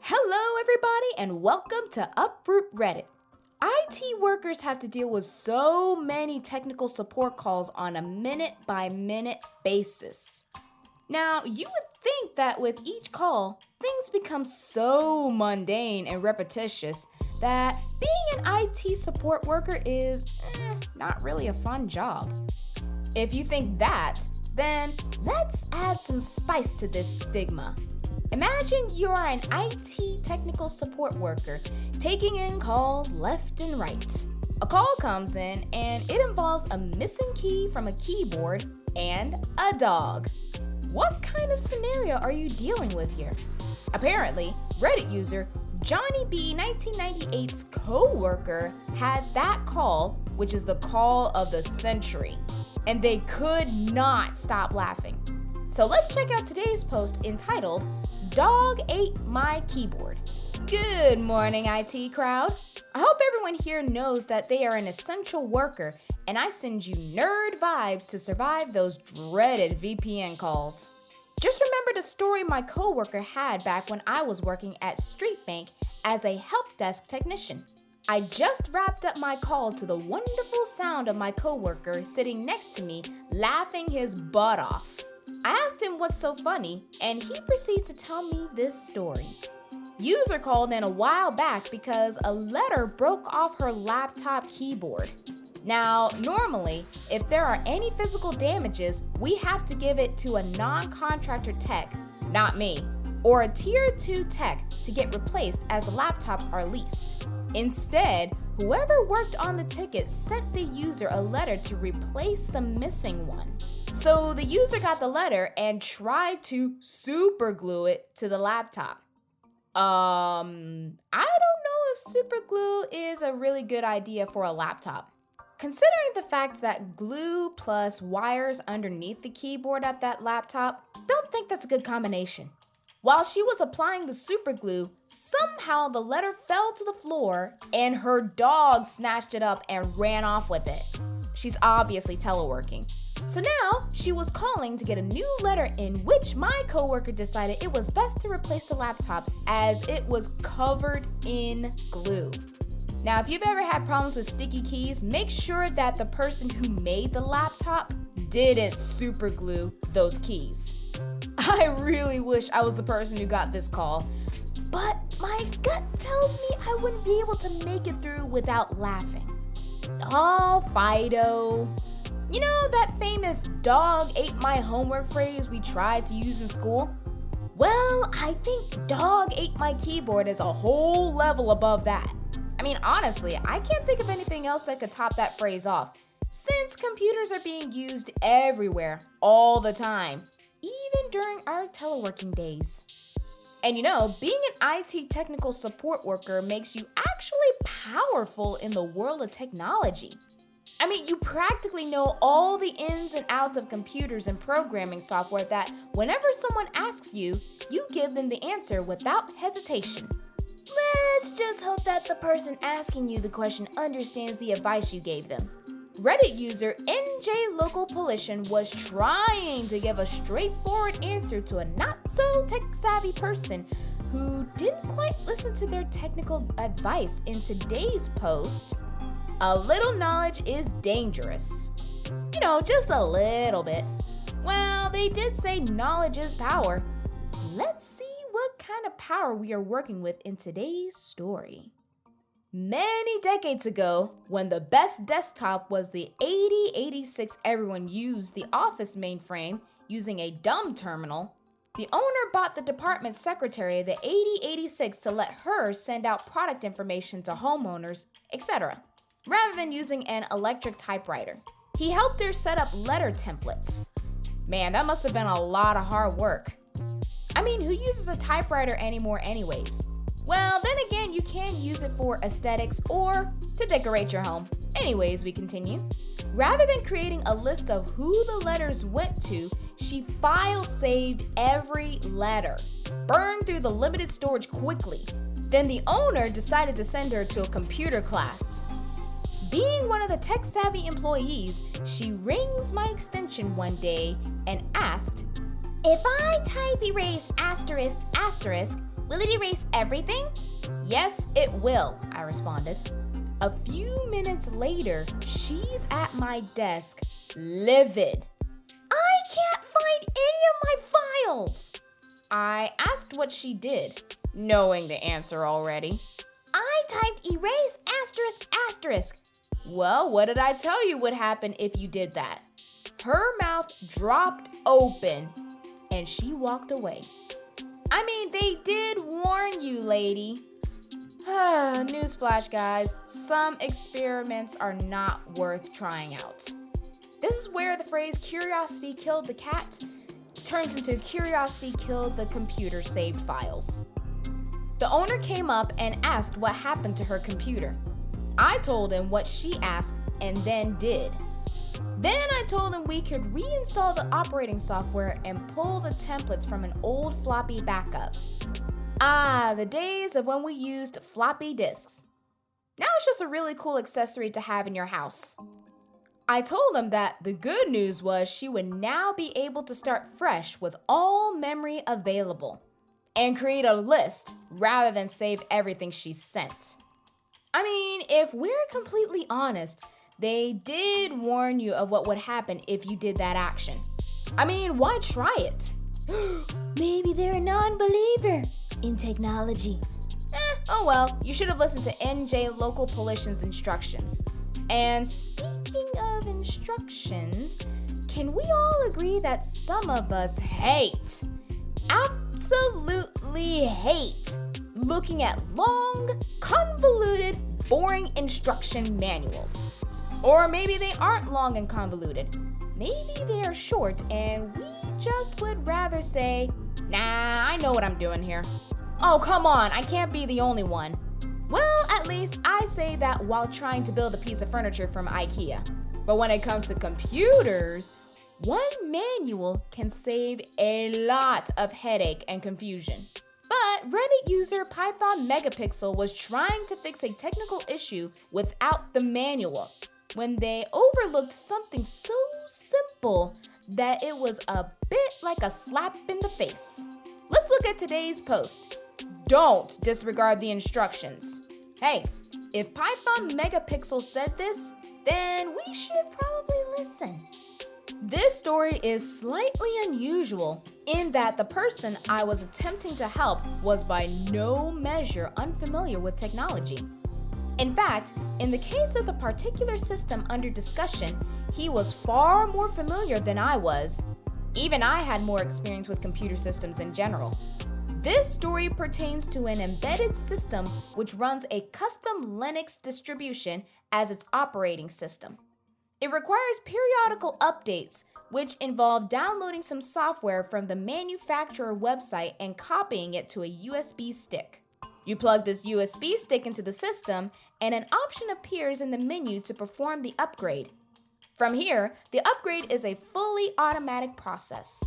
Hello everybody and welcome to Uproot Reddit. IT workers have to deal with so many technical support calls on a minute-by-minute basis. Now, you would think that with each call, things become so mundane and repetitious that being an IT support worker is not really a fun job. If you think that, then let's add some spice to this stigma. Imagine you're an IT technical support worker taking in calls left and right. A call comes in and it involves a missing key from a keyboard and a dog. What kind of scenario are you dealing with here? Apparently, Reddit user Johnny B 1998's co-worker had that call, which is the call of the century, and they could not stop laughing. So let's check out today's post entitled, "Dog Ate My Keyboard." Good morning, IT crowd. I hope everyone here knows that they are an essential worker, and I send you nerd vibes to survive those dreaded VPN calls. Just remember the story my coworker had back when I was working at Street Bank as a help desk technician. I just wrapped up my call to the wonderful sound of my coworker sitting next to me laughing his butt off. I asked him what's so funny, and he proceeds to tell me this story. User called in a while back because a letter broke off her laptop keyboard. Now, normally, if there are any physical damages, we have to give it to a non-contractor tech, not me, or a tier 2 tech to get replaced as the laptops are leased. Instead, whoever worked on the ticket sent the user a letter to replace the missing one. So the user got the letter and tried to super glue it to the laptop. I don't know if super glue is a really good idea for a laptop. Considering the fact that glue plus wires underneath the keyboard of that laptop, don't think that's a good combination. While she was applying the super glue, somehow the letter fell to the floor and her dog snatched it up and ran off with it. She's obviously teleworking. So now she was calling to get a new letter in which my coworker decided it was best to replace the laptop as it was covered in glue. Now, if you've ever had problems with sticky keys, make sure that the person who made the laptop didn't super glue those keys. I really wish I was the person who got this call, but my gut tells me I wouldn't be able to make it through without laughing. Oh, Fido. You know that famous "dog ate my homework" phrase we tried to use in school? Well, I think "dog ate my keyboard" is a whole level above that. I mean, honestly, I can't think of anything else that could top that phrase off, since computers are being used everywhere, all the time, even during our teleworking days. And you know, being an IT technical support worker makes you actually powerful in the world of technology. I mean, you practically know all the ins and outs of computers and programming software that whenever someone asks you, you give them the answer without hesitation. Let's just hope that the person asking you the question understands the advice you gave them. Reddit user NJ was trying to give a straightforward answer to a not-so-tech-savvy person who didn't quite listen to their technical advice in today's post. A little knowledge is dangerous. You know, just a little bit. Well, they did say knowledge is power. Let's see what kind of power we are working with in today's story. Many decades ago, when the best desktop was the 8086 everyone used the office mainframe using a dumb terminal, the owner bought the department secretary the 8086 to let her send out product information to homeowners, etc., rather than using an electric typewriter. He helped her set up letter templates. Man, that must have been a lot of hard work. I mean, who uses a typewriter anymore anyways? Well, then again, you can use it for aesthetics or to decorate your home. Anyways, we continue. Rather than creating a list of who the letters went to, she file saved every letter, burned through the limited storage quickly. Then the owner decided to send her to a computer class. Being one of the tech-savvy employees, she rings my extension one day and asked, "If I type erase asterisk asterisk, Will it erase everything? Yes, it will, I responded. A few minutes later, she's at my desk, livid. I can't find any of my files. I asked what she did, knowing the answer already. I typed erase asterisk asterisk. Well, what did I tell you would happen if you did that? Her mouth dropped open and she walked away. I mean, they did warn you, lady. Newsflash, guys, some experiments are not worth trying out. This is where the phrase curiosity killed the cat turns into curiosity killed the computer saved files. The owner came up and asked what happened to her computer. I told him what she asked and then did. Then I told him we could reinstall the operating software and pull the templates from an old floppy backup. The days of when we used floppy disks. Now it's just a really cool accessory to have in your house. I told him that the good news was she would now be able to start fresh with all memory available and create a list rather than save everything she sent. I mean, if we're completely honest, they did warn you of what would happen if you did that action. I mean, why try it? Maybe they're a non-believer in technology. Oh well, you should have listened to NJ Local Polition's instructions. And speaking of instructions, can we all agree that some of us absolutely hate looking at long, convoluted, boring instruction manuals? Or maybe they aren't long and convoluted. Maybe they are short and we just would rather say, nah, I know what I'm doing here. Oh, come on, I can't be the only one. Well, at least I say that while trying to build a piece of furniture from IKEA. But when it comes to computers, one manual can save a lot of headache and confusion. But Reddit user Python Megapixel was trying to fix a technical issue without the manual when they overlooked something so simple that it was a bit like a slap in the face. Let's look at today's post. Don't disregard the instructions. Hey, if Python Megapixel said this, then we should probably listen. This story is slightly unusual in that the person I was attempting to help was by no measure unfamiliar with technology. In fact, in the case of the particular system under discussion, he was far more familiar than I was. Even I had more experience with computer systems in general. This story pertains to an embedded system which runs a custom Linux distribution as its operating system. It requires periodical updates, which involve downloading some software from the manufacturer website and copying it to a USB stick. You plug this USB stick into the system, and an option appears in the menu to perform the upgrade. From here, the upgrade is a fully automatic process.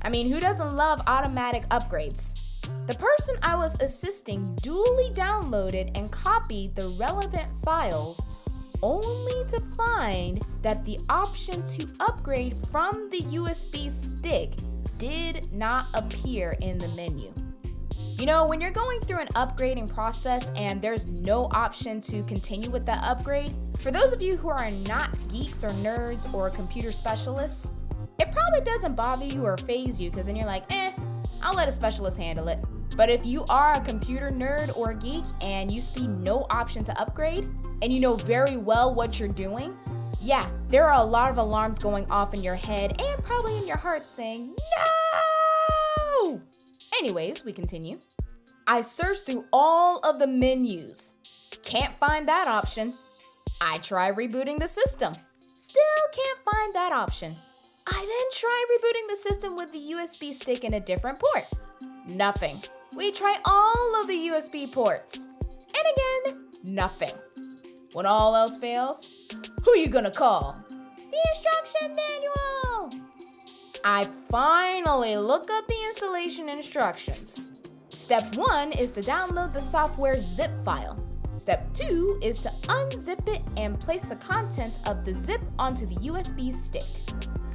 I mean, who doesn't love automatic upgrades? The person I was assisting duly downloaded and copied the relevant files, only to find that the option to upgrade from the USB stick did not appear in the menu. You know, when you're going through an upgrading process and there's no option to continue with that upgrade, for those of you who are not geeks or nerds or computer specialists, it probably doesn't bother you or faze you because then you're like, I'll let a specialist handle it. But if you are a computer nerd or geek and you see no option to upgrade and you know very well what you're doing, yeah, there are a lot of alarms going off in your head and probably in your heart saying, no! Anyways, we continue. I searched through all of the menus. Can't find that option. I try rebooting the system. Still can't find that option. I then try rebooting the system with the USB stick in a different port. Nothing. We try all of the USB ports. And again, nothing. When all else fails, who you gonna call? The instruction manual! I finally look up the installation instructions. Step 1 is to download the software zip file. Step 2 is to unzip it and place the contents of the zip onto the USB stick.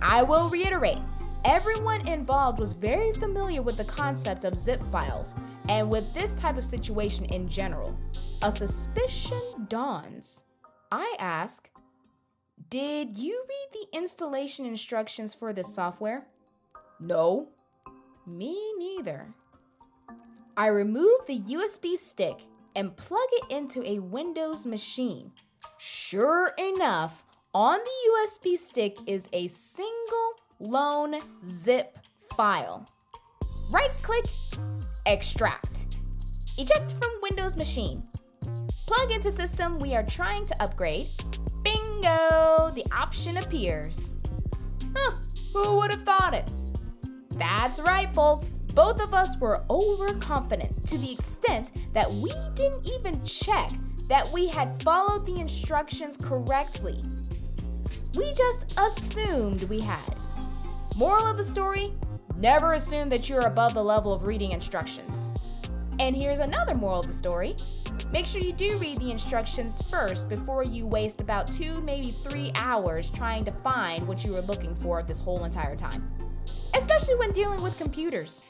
I will reiterate, Everyone involved was very familiar with the concept of zip files and with this type of situation in general. A suspicion dawns. I ask, did you read the installation instructions for this software? No. Me neither. I remove the USB stick and plug it into a Windows machine. Sure enough, on the USB stick is a single lone zip file. Right-click, extract. Eject from Windows machine. Plug into system we are trying to upgrade. Bingo! The option appears. Who would have thought it? That's right, folks. Both of us were overconfident to the extent that we didn't even check that we had followed the instructions correctly. We just assumed we had. Moral of the story, never assume that you're above the level of reading instructions. And here's another moral of the story. Make sure you do read the instructions first before you waste about 2, maybe 3 hours trying to find what you were looking for this whole entire time. Especially when dealing with computers.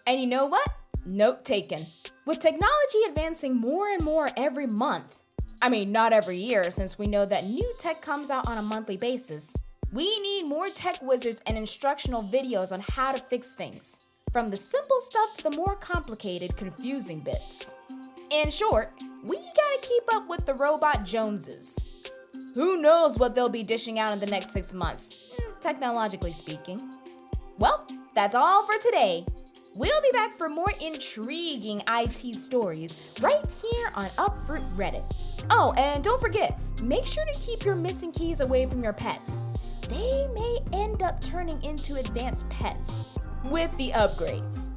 And you know what? Note taken. With technology advancing more and more every month, not every year since we know that new tech comes out on a monthly basis, we need more tech wizards and instructional videos on how to fix things. From the simple stuff to the more complicated, confusing bits. In short, we gotta keep up with the robot Joneses. Who knows what they'll be dishing out in the next 6 months, technologically speaking. Well, that's all for today. We'll be back for more intriguing IT stories right here on Uproot Reddit. Oh, and don't forget, make sure to keep your missing keys away from your pets. They may end up turning into advanced pets with the upgrades.